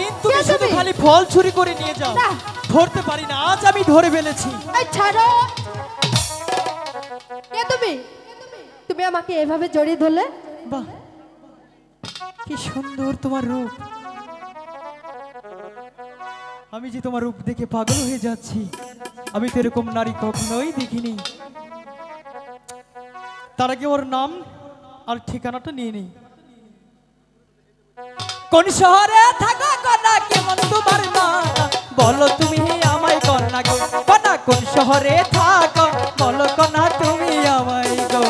সারাদিন তুমি শুধু খালি ফল চুরি করে নিয়ে যাও, ধরতে পারি না। আজ আমি ধরে ফেলেছি। এই ছাড়ো, কে তুমি? তুমি আমাকে এভাবে জড়িয়ে ধরলে? বাহ, কি সুন্দর তোমার রূপ। আমি যে তোমার রূপ দেখে পাগল হয়ে যাচ্ছি। আমি তো এরকম নারী কখনোই দেখিনি। তার আগে ওর নাম আর ঠিকানাটা নিয়ে নেই। কোন শহরে থাকো কন্যা, কেমন তোমার মা, বলো তুমি আমায় কন্যা গো। কন্যা কোন শহরে থাকো, বলো কন্যা তুমি আমায় গো।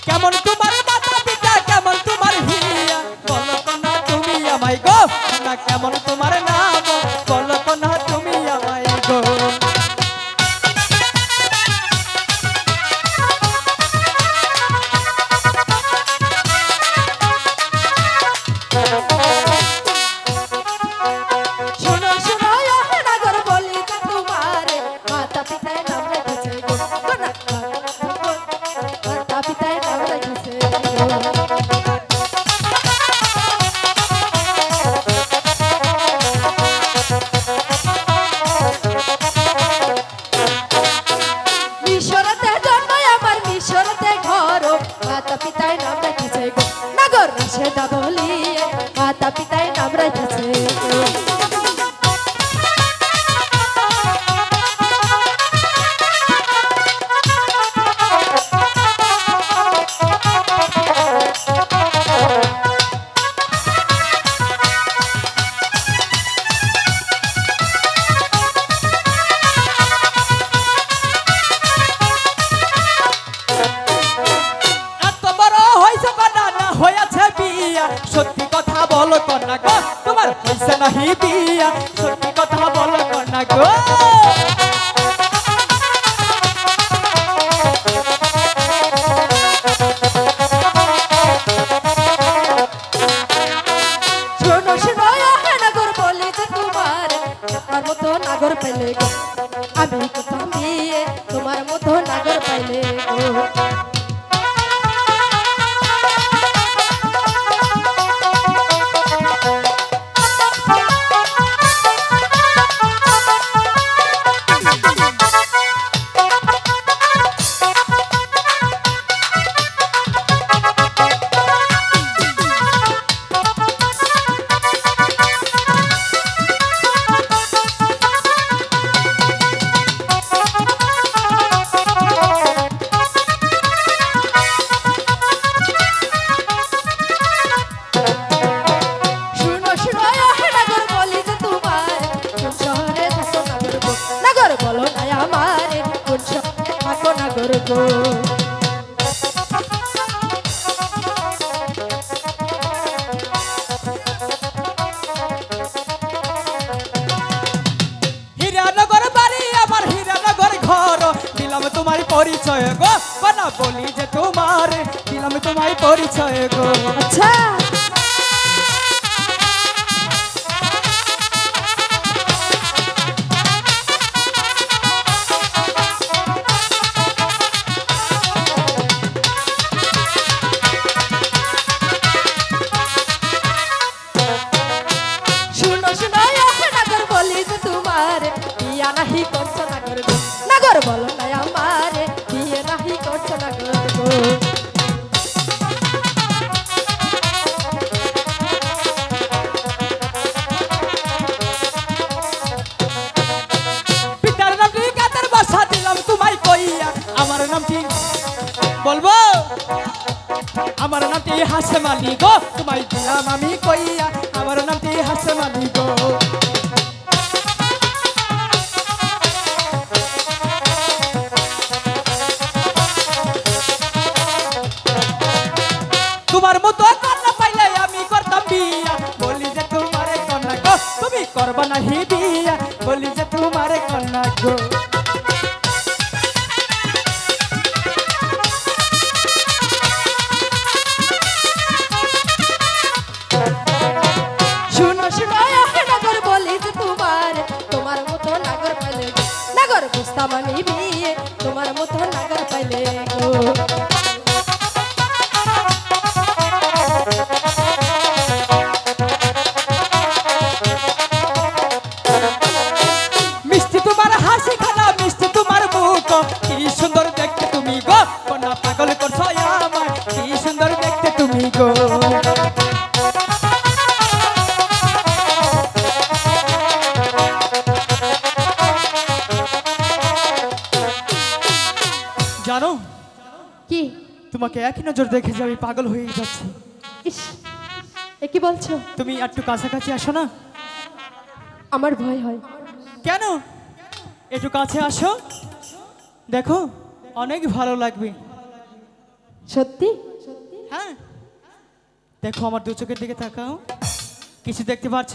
কেমন তোমার মাতা পিতা, কেমন তোমার হিয়া, বলো কন্যা তুমি আমায় গো। না কেমন তোমার নাম, বলো কন্যা তুমি আমায় গো। শোনো শোনো নাগর বলি যে তোমারে মাতা পিতায় নাম রেখেছে গো। মাতা পিতায় নাম রেখেছে গো। মিশরতে জন্ম আমার, মিশরতে ঘর, মাতা পিতায় নাম রেখেছে গো। নাগর রাশেদা বলি মাতা পিতায় নাম রেখেছে গো। এত বড় হইছে কন্যা, না হয়েছে বিয়া, সত্যি কথা বলো কন্যা গো। তোমার হইছে নাহি বিয়া, সত্যি কথা বলো কন্যা গো। শোনো শোনো নাগর বলি যে তোমার তোমার মতো নাগর পেলে গো। আমি কোথাও বিয়ে তোমার মতো নাগর পাইলে গো। শোনো শোনো নাগর বলি যে তোমার কোন শহরে থাকো নাগর গো। নাগর বলো না আমারে কোন শহরে থাকো নাগর গো। হীরানগর বাড়ি আমার, হীরানগর ঘর, দিলাম তোমার পরিচয় গো। কন্যা বলি যে তোমার, দিলাম তোমার পরিচয় গো। আচ্ছা শোনো শোনো নাগর বলি যে তোমার বিয়া নাহি করছো নাগর গো। নাগর বলো না আমারে বিয়ে নাহি করছো নাগর গো। পিতার নাম কি কাদের বাসা, দিলাম তোমায় কইয়া। আমার নামটি বলবো, আমার নামটি হাসেম আলী গো। তোমায় দিলাম আমি কইয়া, আমার নামটি হাসেম আলী গো। তোমার মতো কন্যা পাইলে আমি করতাম বিয়া, বলি যে তোমারে কন্যা গো। তুমি করবা নাহি বিয়া, বলি যে তোমারে কন্যা গো। শোনো শোনো নাগর বলি যে তোমার তোমার মতো নাগর পেলে নাগর বুঝতাম আমি বিয়ে তোমার মতো নাগর পাইলে গো মিষ্টি তোমার হাসি খানা মিষ্টি তোমার মুখ কি সুন্দর দেখতে তুমি গো কন্যা পাগল করছো আমার কি সুন্দর দেখতে তুমি গো জানো কি তোমাকে একই নজর দেখে যে আমি পাগল হয়ে যাচ্ছি ইস এ কি বলছো তুমি একটু কাছাকাছি আসো না আমার ভয় হয় কেন একটু কাছে আসো দেখো অনেক ভালো লাগবে সত্যি হ্যাঁ দেখো আমার দু চোখের দিকে তাকাও কিছু দেখতে পাচ্ছ